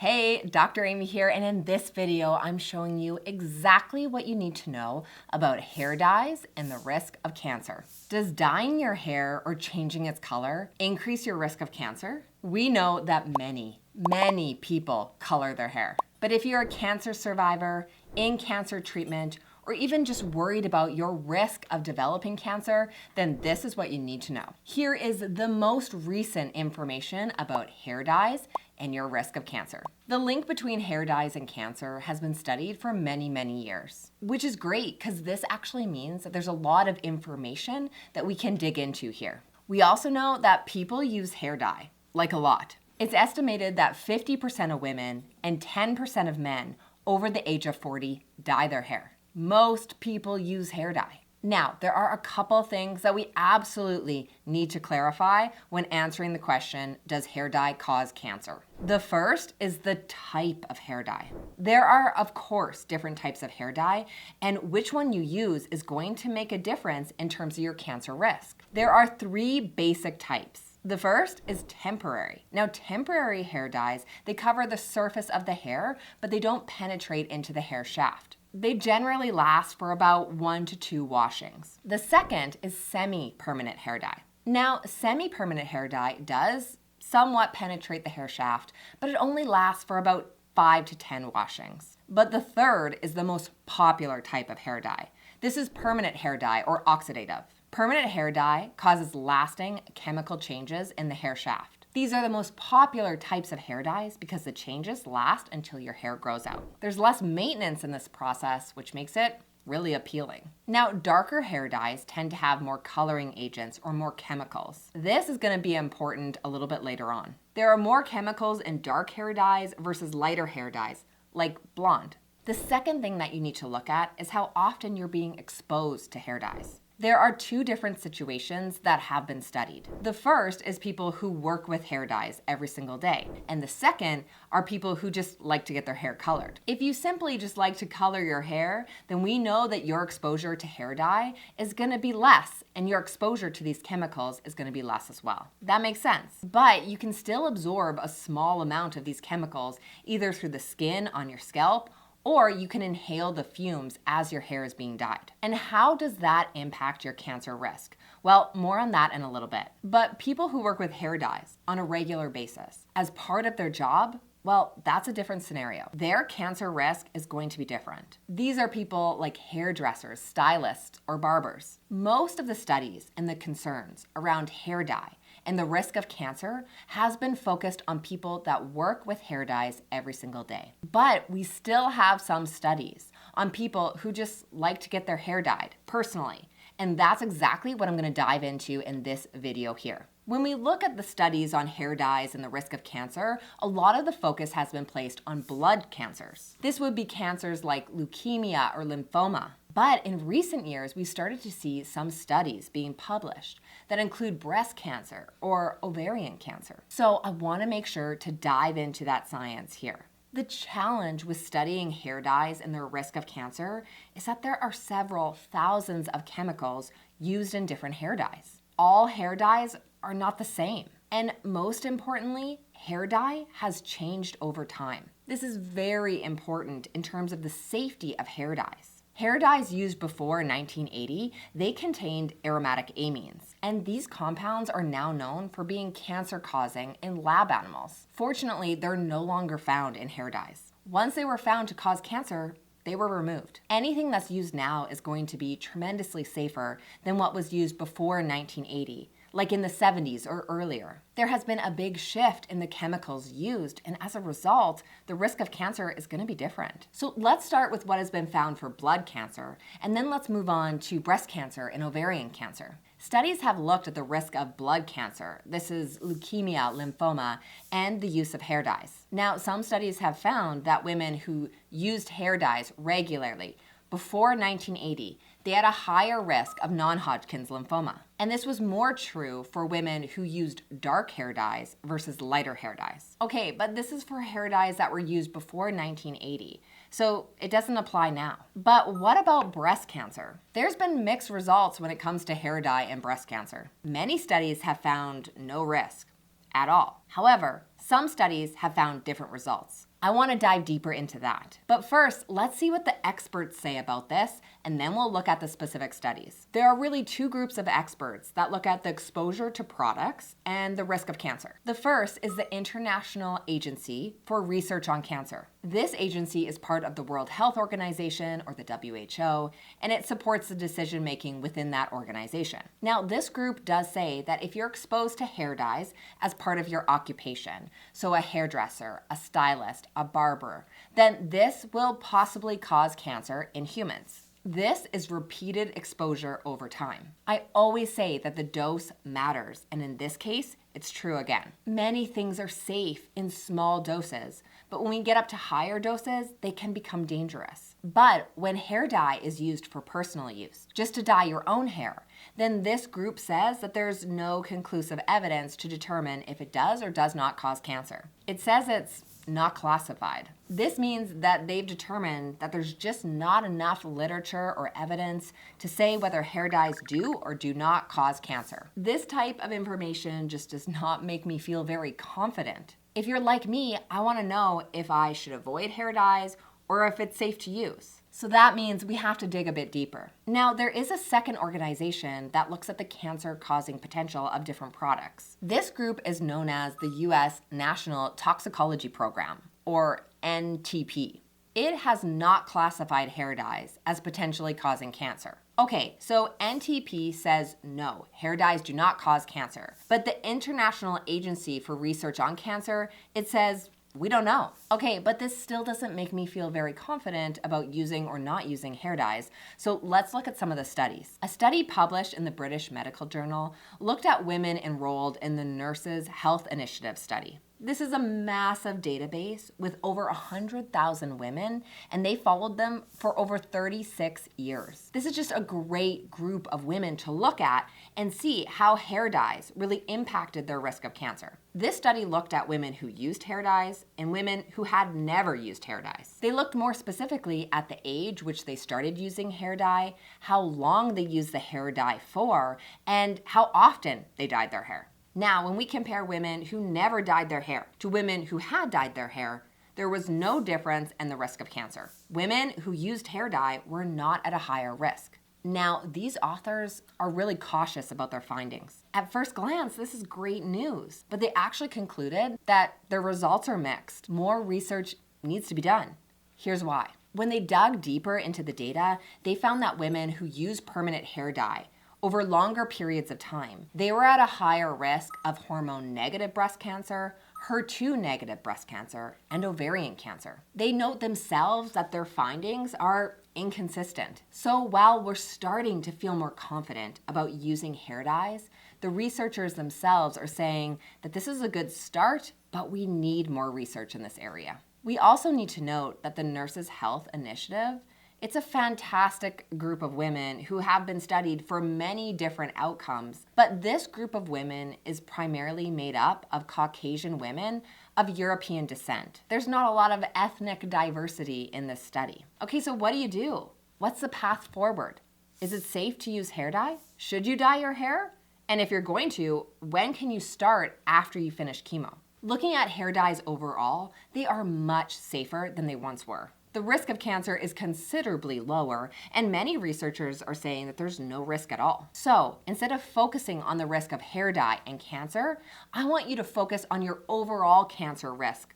Hey, Dr. Amy here, and in this video, I'm showing you exactly what you need to know about hair dyes and the risk of cancer. Does dyeing your hair or changing its color increase your risk of cancer? We know that many people color their hair. But if you're a cancer survivor, in cancer treatment, or even just worried about your risk of developing cancer, then this is what you need to know. Here is the most recent information about hair dyes and your risk of cancer. The link between hair dyes and cancer has been studied for many years, which is great because this actually means that there's a lot of information that we can dig into here. We also know that people use hair dye, like a lot. It's estimated that 50% of women and 10% of men over the age of 40 dye their hair. Most people use hair dye. Now, there are a couple things that we absolutely need to clarify when answering the question, does hair dye cause cancer? The first is the type of hair dye. There are, of course, different types of hair dye, and which one you use is going to make a difference in terms of your cancer risk. There are three basic types. The first is temporary. Now, temporary hair dyes, they cover the surface of the hair, but they don't penetrate into the hair shaft. They generally last for about 1 to 2 washings. The second is semi-permanent hair dye. Now, semi-permanent hair dye does somewhat penetrate the hair shaft, but it only lasts for about 5 to 10 washings. But the third is the most popular type of hair dye. This is permanent hair dye or oxidative. Permanent hair dye causes lasting chemical changes in the hair shaft. These are the most popular types of hair dyes because the changes last until your hair grows out. There's less maintenance in this process, which makes it really appealing. Now, darker hair dyes tend to have more coloring agents or more chemicals. This is going to be important a little bit later on. There are more chemicals in dark hair dyes versus lighter hair dyes, like blonde. The second thing that you need to look at is how often you're being exposed to hair dyes. There are two different situations that have been studied. The first is people who work with hair dyes every single day. And the second are people who just like to get their hair colored. If you simply just like to color your hair, then we know that your exposure to hair dye is gonna be less, and your exposure to these chemicals is gonna be less as well. That makes sense. But you can still absorb a small amount of these chemicals either through the skin on your scalp, or you can inhale the fumes as your hair is being dyed. And how does that impact your cancer risk? Well, more on that in a little bit. But people who work with hair dyes on a regular basis as part of their job, well, that's a different scenario. Their cancer risk is going to be different. These are people like hairdressers, stylists, or barbers. Most of the studies and the concerns around hair dye and the risk of cancer has been focused on people that work with hair dyes every single day. But we still have some studies on people who just like to get their hair dyed personally. And that's exactly what I'm going to dive into in this video here. When we look at the studies on hair dyes and the risk of cancer, a lot of the focus has been placed on blood cancers. This would be cancers like leukemia or lymphoma. But in recent years, we started to see some studies being published that include breast cancer or ovarian cancer. So I want to make sure to dive into that science here. The challenge with studying hair dyes and their risk of cancer is that there are several thousands of chemicals used in different hair dyes. All hair dyes are not the same. And most importantly, hair dye has changed over time. This is very important in terms of the safety of hair dyes. Hair dyes used before 1980, they contained aromatic amines, and these compounds are now known for being cancer-causing in lab animals. Fortunately, they're no longer found in hair dyes. Once they were found to cause cancer, they were removed. Anything that's used now is going to be tremendously safer than what was used before 1980. Like in the 70s or earlier. There has been a big shift in the chemicals used, and as a result, the risk of cancer is going to be different. So let's start with what has been found for blood cancer, and then let's move on to breast cancer and ovarian cancer. Studies have looked at the risk of blood cancer, this is leukemia, lymphoma, and the use of hair dyes. Now, some studies have found that women who used hair dyes regularly before 1980, they had a higher risk of non-Hodgkin's lymphoma. And this was more true for women who used dark hair dyes versus lighter hair dyes. Okay, but this is for hair dyes that were used before 1980, so it doesn't apply now. But what about breast cancer? There's been mixed results when it comes to hair dye and breast cancer. Many studies have found no risk at all. However, some studies have found different results. I want to dive deeper into that. But first, let's see what the experts say about this, and then we'll look at the specific studies. There are really two groups of experts that look at the exposure to products and the risk of cancer. The first is the International Agency for Research on Cancer. This agency is part of the World Health Organization, or the WHO, and it supports the decision making within that organization. Now, this group does say that if you're exposed to hair dyes as part of your occupation, so a hairdresser, a stylist, a barber, then this will possibly cause cancer in humans. This is repeated exposure over time. I always say that the dose matters, and in this case, it's true again. Many things are safe in small doses, but when we get up to higher doses, they can become dangerous. But when hair dye is used for personal use, just to dye your own hair, then this group says that there's no conclusive evidence to determine if it does or does not cause cancer. It says it's not classified. This means that they've determined that there's just not enough literature or evidence to say whether hair dyes do or do not cause cancer. This type of information just does not make me feel very confident. If you're like me, I want to know if I should avoid hair dyes or if it's safe to use. So that means we have to dig a bit deeper. Now, there is a second organization that looks at the cancer-causing potential of different products. This group is known as the U.S. National Toxicology Program, or NTP. It has not classified hair dyes as potentially causing cancer. Okay, so NTP says no, hair dyes do not cause cancer. But the International Agency for Research on Cancer, it says we don't know. Okay, but this still doesn't make me feel very confident about using or not using hair dyes. So let's look at some of the studies. A study published in the British Medical Journal looked at women enrolled in the Nurses Health Initiative study. This is a massive database with over 100,000 women, and they followed them for over 36 years. This is just a great group of women to look at and see how hair dyes really impacted their risk of cancer. This study looked at women who used hair dyes and women who had never used hair dyes. They looked more specifically at the age which they started using hair dye, how long they used the hair dye for, and how often they dyed their hair. Now, when we compare women who never dyed their hair to women who had dyed their hair, there was no difference in the risk of cancer. Women who used hair dye were not at a higher risk. Now, these authors are really cautious about their findings. At first glance, this is great news, but they actually concluded that their results are mixed. More research needs to be done. Here's why. When they dug deeper into the data, they found that women who use permanent hair dye over longer periods of time, they were at a higher risk of hormone-negative breast cancer, HER2-negative breast cancer, and ovarian cancer. They note themselves that their findings are inconsistent. So while we're starting to feel more confident about using hair dyes, the researchers themselves are saying that this is a good start, but we need more research in this area. We also need to note that the Nurses Health Initiative, it's a fantastic group of women who have been studied for many different outcomes, but this group of women is primarily made up of Caucasian women of European descent. There's not a lot of ethnic diversity in this study. Okay, so what do? What's the path forward? Is it safe to use hair dye? Should you dye your hair? And if you're going to, when can you start after you finish chemo? Looking at hair dyes overall, they are much safer than they once were. The risk of cancer is considerably lower, and many researchers are saying that there's no risk at all. So instead of focusing on the risk of hair dye and cancer, I want you to focus on your overall cancer risk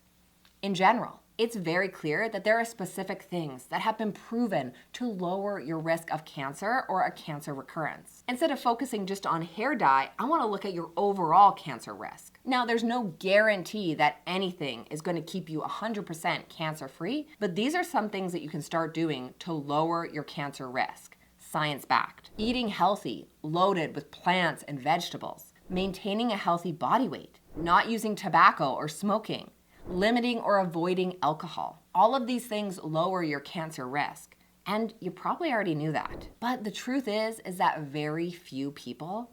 in general. It's very clear that there are specific things that have been proven to lower your risk of cancer or a cancer recurrence. Instead of focusing just on hair dye, I want to look at your overall cancer risk. Now, there's no guarantee that anything is going to keep you 100% cancer-free, but these are some things that you can start doing to lower your cancer risk. Science-backed. Eating healthy, loaded with plants and vegetables. Maintaining a healthy body weight. Not using tobacco or smoking. Limiting or avoiding alcohol. All of these things lower your cancer risk, and you probably already knew that. But the truth is that very few people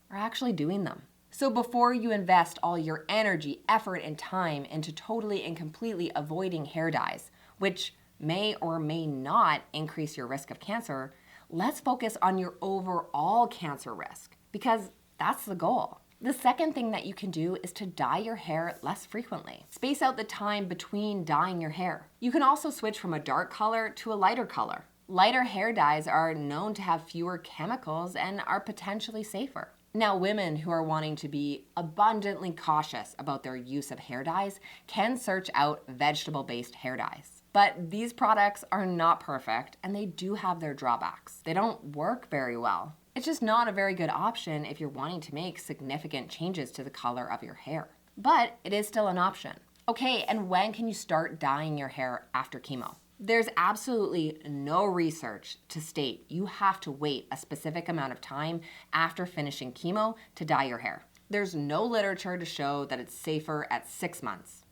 are actually doing them. So before you invest all your energy, effort, and time into totally and completely avoiding hair dyes, which may or may not increase your risk of cancer, let's focus on your overall cancer risk, because that's the goal. The second thing that you can do is to dye your hair less frequently. Space out the time between dyeing your hair. You can also switch from a dark color to a lighter color. Lighter hair dyes are known to have fewer chemicals and are potentially safer. Now, women who are wanting to be abundantly cautious about their use of hair dyes can search out vegetable-based hair dyes. But these products are not perfect and they do have their drawbacks. They don't work very well. It's just not a very good option if you're wanting to make significant changes to the color of your hair. But it is still an option. Okay, and when can you start dyeing your hair after chemo? There's absolutely no research to state you have to wait a specific amount of time after finishing chemo to dye your hair. There's no literature to show that it's safer at 6 months.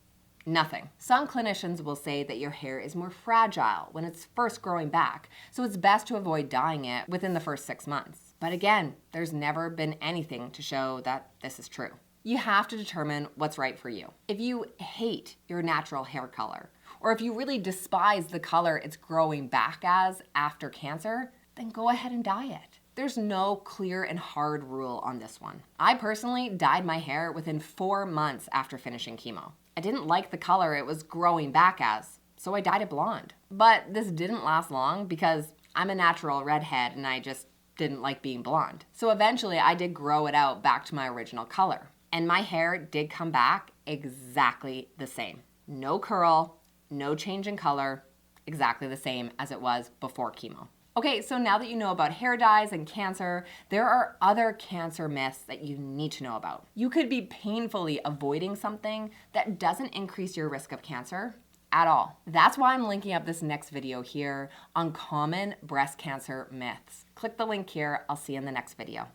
Nothing. Some clinicians will say that your hair is more fragile when it's first growing back, so it's best to avoid dyeing it within the first 6 months. But again, there's never been anything to show that this is true. You have to determine what's right for you. If you hate your natural hair color, or if you really despise the color it's growing back as after cancer, then go ahead and dye it. There's no clear and hard rule on this one. I personally dyed my hair within 4 months after finishing chemo. I didn't like the color it was growing back as, so I dyed it blonde. But this didn't last long because I'm a natural redhead and I just didn't like being blonde. So eventually I did grow it out back to my original color. And my hair did come back exactly the same. No curl, no change in color, exactly the same as it was before chemo. Okay, so now that you know about hair dyes and cancer, there are other cancer myths that you need to know about. You could be painfully avoiding something that doesn't increase your risk of cancer at all. That's why I'm linking up this next video here on common breast cancer myths. Click the link here. I'll see you in the next video.